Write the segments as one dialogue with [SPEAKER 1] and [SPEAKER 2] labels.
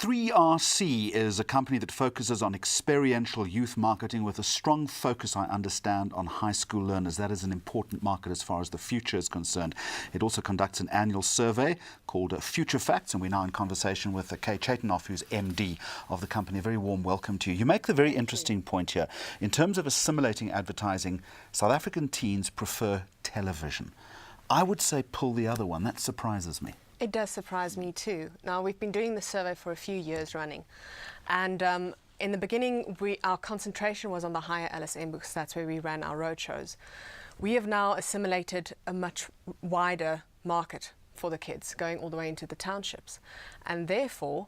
[SPEAKER 1] 3RC is a company that focuses on experiential youth marketing with a strong focus, I understand, on high school learners. That is an important market as far as the future is concerned. It also conducts an annual survey called Future Facts, and we're now in conversation with Cheytanov, who's MD of the company. A very warm welcome to you. You make the very interesting point here. In terms of assimilating advertising, South African teens prefer television. I would say pull the other one. That surprises me.
[SPEAKER 2] It does surprise me too. Now, we've been doing this survey for a few years running, and in the beginning our concentration was on the higher LSM because that's where we ran our roadshows. We have now assimilated a much wider market for the kids, going all the way into the townships, and therefore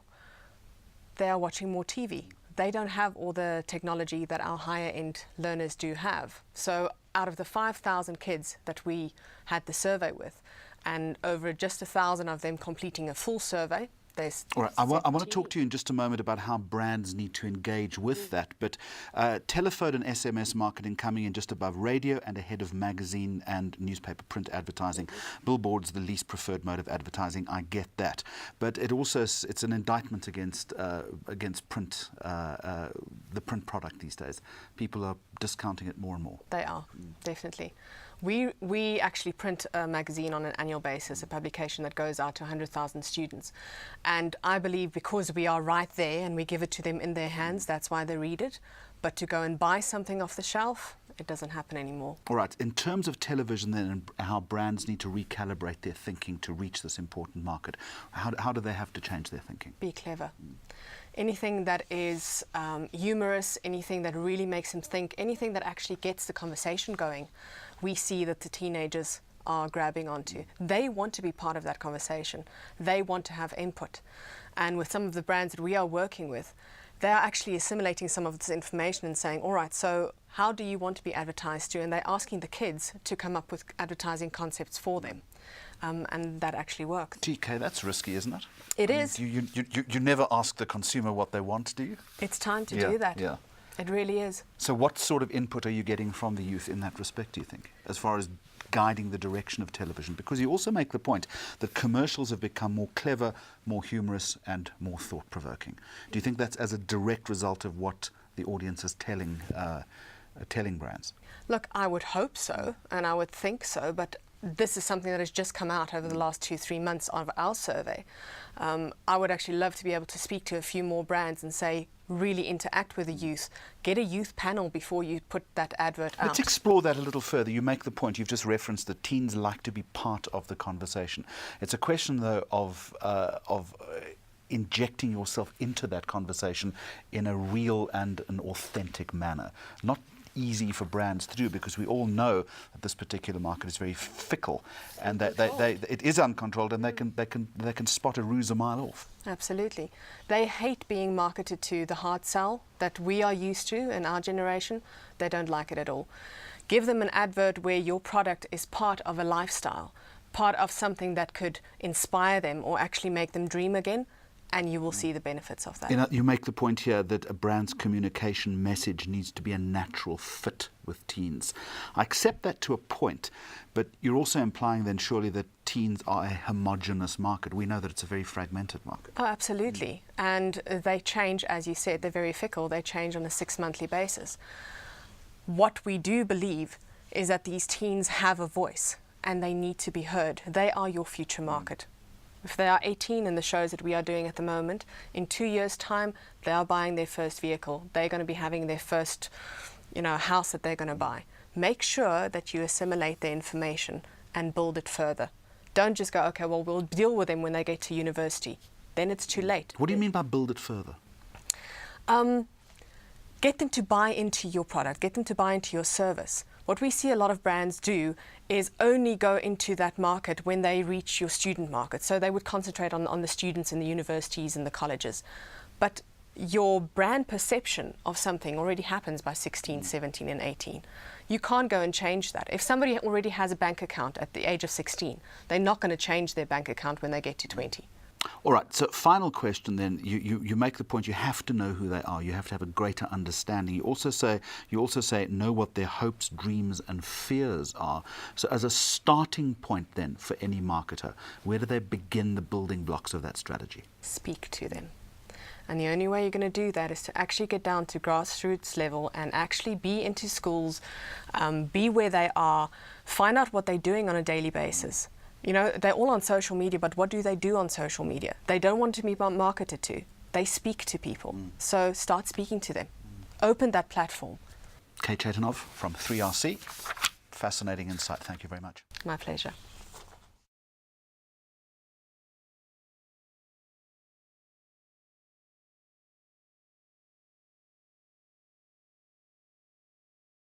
[SPEAKER 2] they are watching more TV. They don't have all the technology that our higher end learners do have. So out of the 5,000 kids that we had the survey with, and over just 1,000 of them completing a full survey.
[SPEAKER 1] All right, I want to talk to you in just a moment about how brands need to engage with that, but telephone and SMS marketing coming in just above radio and ahead of magazine and newspaper print advertising. Billboards, the least preferred mode of advertising, I get that. But it's an indictment against print, the print product these days. People are discounting it more and more.
[SPEAKER 2] They are, definitely. We actually print a magazine on an annual basis, a publication that goes out to 100,000 students. And I believe because we are right there and we give it to them in their hands, that's why they read it. But to go and buy something off the shelf, it doesn't happen anymore. All
[SPEAKER 1] right. In terms of television then, and how brands need to recalibrate their thinking to reach this important market, how do they have to change their thinking?
[SPEAKER 2] Be clever. Anything that is humorous, anything that really makes them think, anything that actually gets the conversation going, we see that the teenagers are grabbing onto. They want to be part of that conversation. They want to have input. And with some of the brands that we are working with, they are actually assimilating some of this information and saying, all right, so how do you want to be advertised to? And they're asking the kids to come up with advertising concepts for them. And that actually works.
[SPEAKER 1] TK, that's risky, isn't it?
[SPEAKER 2] It is.
[SPEAKER 1] You never ask the consumer what they want, do you?
[SPEAKER 2] It's time to do that.
[SPEAKER 1] Yeah.
[SPEAKER 2] It really is.
[SPEAKER 1] So what sort of input are you getting from the youth in that respect, do you think, as far as guiding the direction of television? Because you also make the point that commercials have become more clever, more humorous and more thought-provoking. Do you think that's as a direct result of what the audience is telling brands? Look,
[SPEAKER 2] I would hope so, and I would think so, but this is something that has just come out over the last 2-3 months of our survey. I would actually love to be able to speak to a few more brands and say, really interact with the youth. Get a youth panel before you put that advert out.
[SPEAKER 1] Let's explore that a little further. You make the point, you've just referenced that teens like to be part of the conversation. It's a question, though, of injecting yourself into that conversation in a real and an authentic manner. Not easy for brands to do, because we all know that this particular market is very fickle and that it is uncontrolled, and they can spot a ruse a mile off.
[SPEAKER 2] Absolutely. They hate being marketed to the hard sell that we are used to in our generation. They don't like it at all. Give them an advert where your product is part of a lifestyle, part of something that could inspire them or actually make them dream again, and you will see the benefits of that.
[SPEAKER 1] You make the point here that a brand's communication message needs to be a natural fit with teens. I accept that to a point, but you're also implying then surely that teens are a homogenous market. We know that it's a very fragmented market.
[SPEAKER 2] Oh, absolutely. And they change, as you said, they're very fickle. They change on a 6-monthly basis. What we do believe is that these teens have a voice and they need to be heard. They are your future market. If they are 18 in the shows that we are doing at the moment, in 2 years' time, they are buying their first vehicle. They're going to be having their first, house that they're going to buy. Make sure that you assimilate the information and build it further. Don't just go, okay, well, we'll deal with them when they get to university. Then it's too late.
[SPEAKER 1] What do you mean by build it further?
[SPEAKER 2] Get them to buy into your product. Get them to buy into your service. What we see a lot of brands do is only go into that market when they reach your student market. So they would concentrate on the students in the universities and the colleges. But your brand perception of something already happens by 16, 17 and 18. You can't go and change that. If somebody already has a bank account at the age of 16, they're not going to change their bank account when they get to 20.
[SPEAKER 1] All right, so final question then. You make the point you have to know who they are. You have to have a greater understanding. You also say know what their hopes, dreams and fears are. So as a starting point then for any marketer, where do they begin the building blocks of that strategy?
[SPEAKER 2] Speak to them. And the only way you're going to do that is to actually get down to grassroots level and actually be into schools, be where they are, find out what they're doing on a daily basis. You know, they're all on social media, but what do they do on social media? They don't want to be marketed to. They speak to people. So start speaking to them. Open that platform.
[SPEAKER 1] Cheytanov from 3RC. Fascinating insight. Thank you very much.
[SPEAKER 2] My pleasure.